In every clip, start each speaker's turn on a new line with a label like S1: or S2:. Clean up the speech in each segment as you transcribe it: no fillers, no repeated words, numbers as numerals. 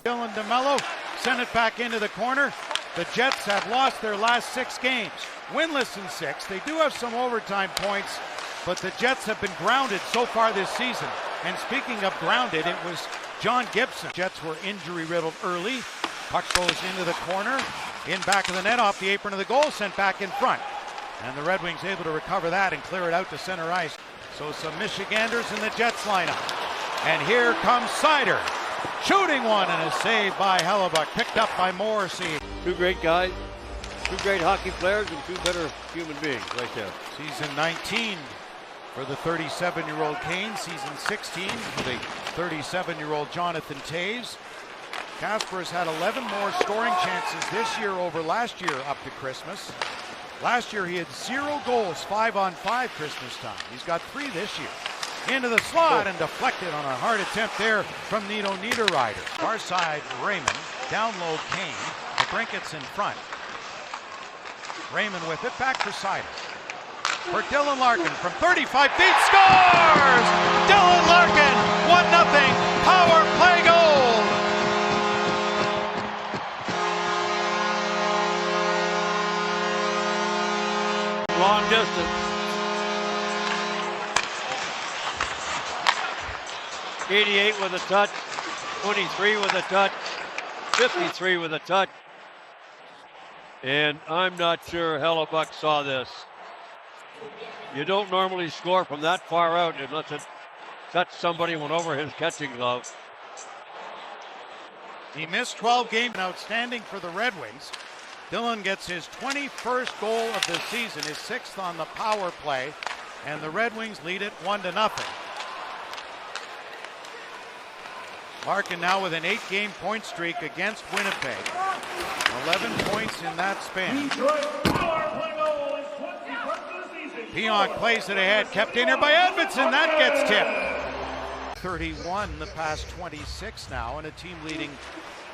S1: Dylan DeMello sent it back into the corner. The Jets have lost their last 6 games, winless in 6. They do have some overtime points, but the Jets have been grounded so far this season. And speaking of grounded, it was John Gibson. Jets were injury-riddled early. Puck goes into the corner, in back of the net, off the apron of the goal, sent back in front. And the Red Wings able to recover that and clear it out to center ice. So some Michiganders in the Jets lineup. And here comes Sider, shooting one, and a save by Hellebuck, picked up by Morrissey.
S2: Two great guys, two great hockey players, and two better human beings right there.
S1: Season 19 for the 37-year-old Kane, season 16 for the 37-year-old Jonathan Toews. Kasper has had 11 more scoring chances this year over last year up to Christmas. Last year he had 0 goals, 5-on-5 Christmas time. He's got 3 this year. Into the slot and deflected on a hard attempt there from Nino Niederreiter. Far side Raymond, down low Kane, the Brinkets in front. Raymond with it, back for Sider. For Dylan Larkin from 35 feet, scores! Dylan Larkin, 1-0, power play goal!
S2: Long distance. 88 with a touch, 23 with a touch, 53 with a touch. And I'm not sure Hellebuck saw this. You don't normally score from that far out unless it touched somebody went over his catching glove.
S1: He missed 12 games, outstanding for the Red Wings. Dylan gets his 21st goal of the season, his 6th on the power play, and the Red Wings lead it 1-0. Larkin now with an 8-game point streak against Winnipeg. 11 points in that span. Pionk plays it ahead, kept in here by Edmondson. That gets tipped. 31 the past 26 now, and a team leading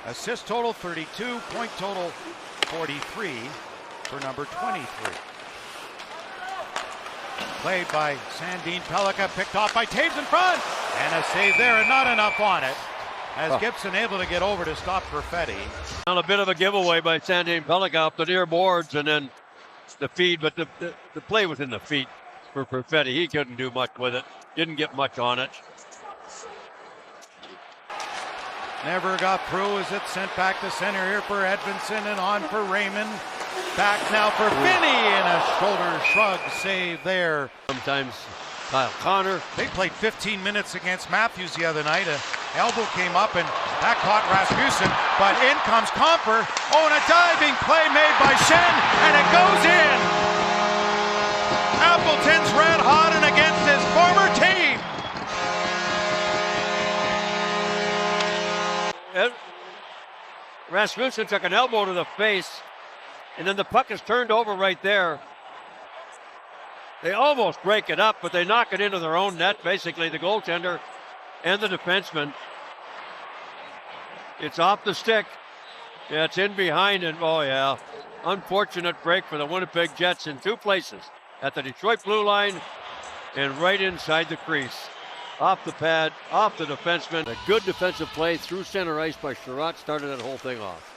S1: assist total 32, point total 43 for number 23. Played by Sandin Pellikka, picked off by Toews in front, and a save there, and not enough on it. As Gibson able to get over to stop Perfetti.
S2: Well, a bit of a giveaway by Sandin Pellikka up the near boards and then the feed, but the play was in the feet for Perfetti. He couldn't do much with it. Didn't get much on it.
S1: Never got through as it's sent back to center here for Edmondson and on for Raymond. Back now for Finney and a shoulder shrug save there.
S2: Sometimes Kyle Connor.
S1: They played 15 minutes against Matthews the other night. An elbow came up and that caught Rasmussen, but in comes Comper. Oh, and a diving play made by Shen, and it goes in. Appleton's red hot and against his former team.
S2: Rasmussen took an elbow to the face, and then the puck is turned over right there. They almost break it up, but they knock it into their own net, basically, the goaltender and the defenseman. It's off the stick. Yeah, it's in behind, and oh yeah, unfortunate break for the Winnipeg Jets in 2 places, at the Detroit blue line and right inside the crease. Off the pad, off the defenseman. A good defensive play through center ice by Sherratt started that whole thing off.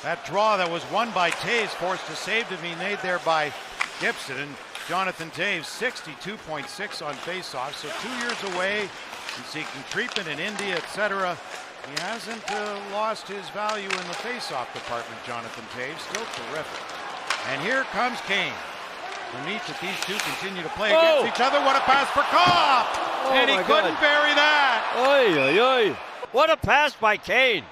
S1: That draw that was won by Toews, forced a save to be made there by Gibson, and Jonathan Toews 62.6 on faceoffs, so 2 years away and seeking treatment in India, etc. He hasn't lost his value in the faceoff department, Jonathan Toews, still terrific. And here comes Kane. The neat that these two continue to play against each other. What a pass for Kopp! And he couldn't bury that.
S2: Oy, oy, oy. What a pass by Kane.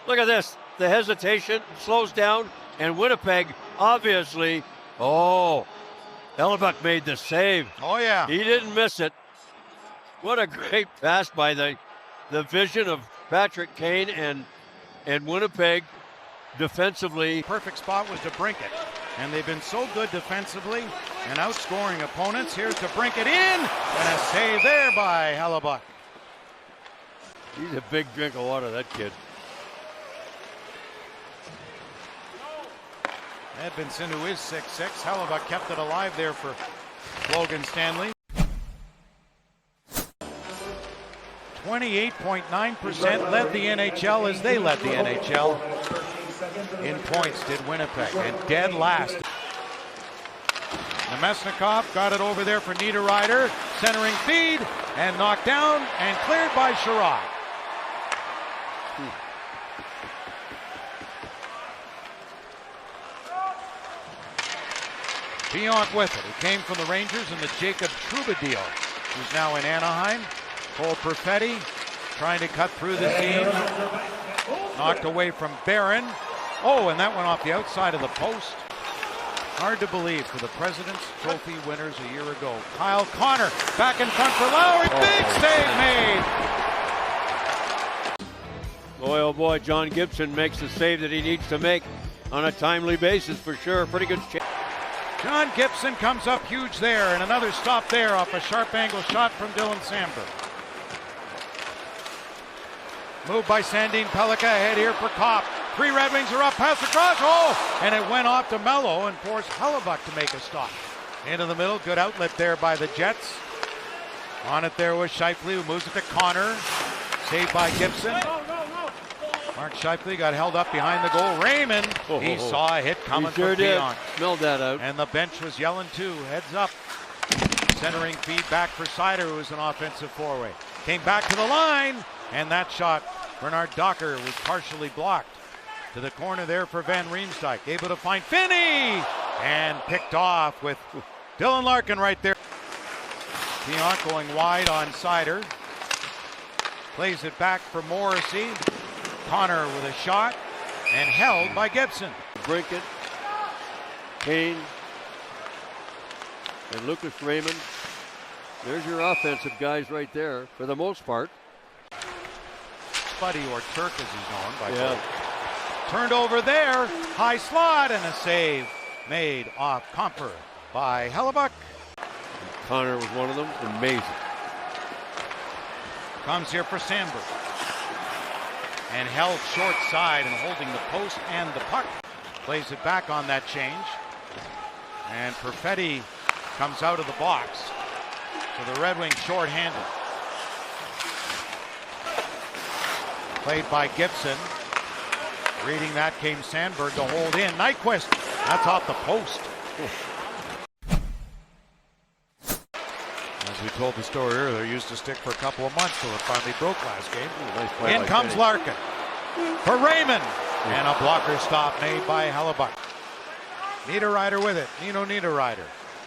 S2: Look at this. The hesitation slows down, and Winnipeg obviously, Hellebuck made the save.
S1: Oh yeah.
S2: He didn't miss it. What a great pass by the vision of Patrick Kane and Winnipeg defensively.
S1: Perfect spot was to Brinkett. And they've been so good defensively and outscoring opponents. Here's to Brinkett in, and a save there by Hellebuck.
S2: He's a big drink of water, that kid.
S1: Edmondson, who is 6'6". Hellebuck kept it alive there for Logan Stanley. 28.9% led the NHL as they led the NHL in points, did Winnipeg, and dead last. Nemesnikov got it over there for Niederreiter, centering feed, and knocked down and cleared by Sherrod. Pionk with it. He came from the Rangers in the Jacob Trouba deal, who's now in Anaheim. Cole Perfetti trying to cut through the seam. Knocked away from Barron. Oh, and that went off the outside of the post. Hard to believe for the President's Trophy winners a year ago. Kyle Connor back in front for Lowry. Big save made.
S2: Boy, oh boy, John Gibson makes the save that he needs to make on a timely basis for sure. Pretty good chance.
S1: John Gibson comes up huge there, and another stop there off a sharp angle shot from Dylan Sandberg. Moved by Sandin Pellikka, ahead here for Kopp. 3 Red Wings are up, pass across, oh! And it went off to Mello and forced Hellebuyck to make a stop. Into the middle, good outlet there by the Jets. On it there was Scheifele, who moves it to Connor. Saved by Gibson. Mark Scheifele got held up behind the goal. Raymond, he saw a hit coming from Pionk.
S2: Smelled that out.
S1: And the bench was yelling too, heads up. Centering feed back for Seider, who was an offensive forward. Came back to the line, and that shot, Bernard Docker, was partially blocked. To the corner there for Van Riemsdyk, able to find Finney, and picked off with Dylan Larkin right there. Pionk going wide on Seider. Plays it back for Morrissey. Connor with a shot, and held by Gibson.
S2: Brinket, Kane, and Lucas Raymond. There's your offensive guys right there for the most part.
S1: Spuddy, or Turk as he's known by both. Turned over there, high slot, and a save made off Comper by Hellebuyck.
S2: Connor was one of them, amazing.
S1: Comes here for Sandberg. And held short side and holding the post and the puck. Plays it back on that change. And Perfetti comes out of the box. So the Red Wings short-handed. Played by Gibson. Reading that came Sandberg to hold in. Nyquist, that's off the post. As we told the story earlier, used to stick for a couple of months till it finally broke last game. In comes Larkin for Raymond. And a blocker stop made by Hellebuyck. Niederreiter with it. Nino Niederreiter.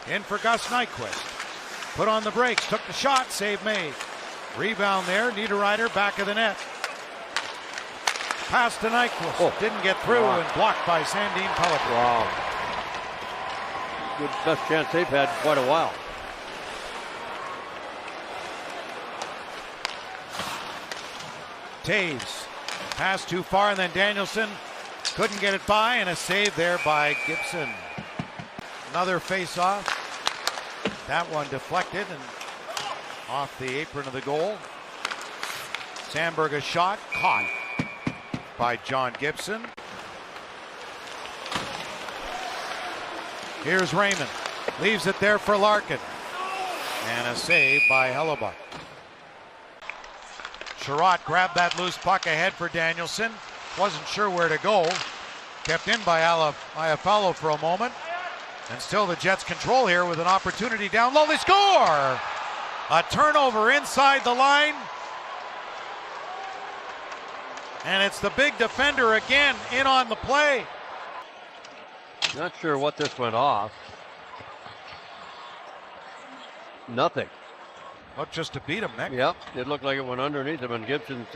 S1: In for Gus Nyquist. Put on the brakes. Took the shot. Save made. Rebound there. Niederreiter back of the net. Pass to Nyquist. Didn't get through and blocked by Sandin Pellikka.
S2: Wow. Good, best chance they've had in quite a while.
S1: Taves. Pass too far, and then Danielson couldn't get it by, and a save there by Gibson. Another face-off. That one deflected and off the apron of the goal. Sandberg a shot, caught by John Gibson. Here's Raymond. Leaves it there for Larkin. And a save by Hellebuyck. Sherrod grabbed that loose puck ahead for Danielson. Wasn't sure where to go. Kept in by Iafallo for a moment. And still the Jets control here with an opportunity down low. They score! A turnover inside the line. And it's the big defender again in on the play.
S2: Not sure what this went off. Nothing.
S1: Not just to beat him, Nick.
S2: Yep, it looked like it went underneath him, and Gibson's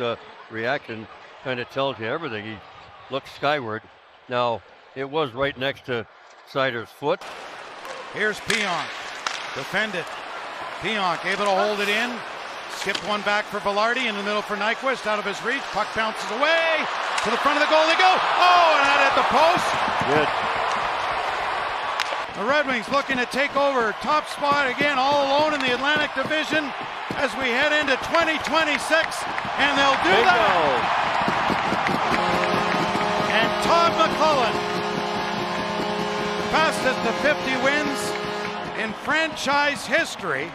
S2: reaction kind of tells you everything. He looked skyward. Now, it was right next to Seider's foot.
S1: Here's Pionk. Defended. Pionk able to hold it in. Skipped one back for Velarde in the middle for Nyquist. Out of his reach. Puck bounces away. To the front of the goal they go. Oh, and that hit the post.
S2: Good.
S1: The Red Wings looking to take over top spot again, all alone in the Atlantic Division as we head into 2026, and they'll do that. And Todd McClellan, fastest to 50 wins in franchise history.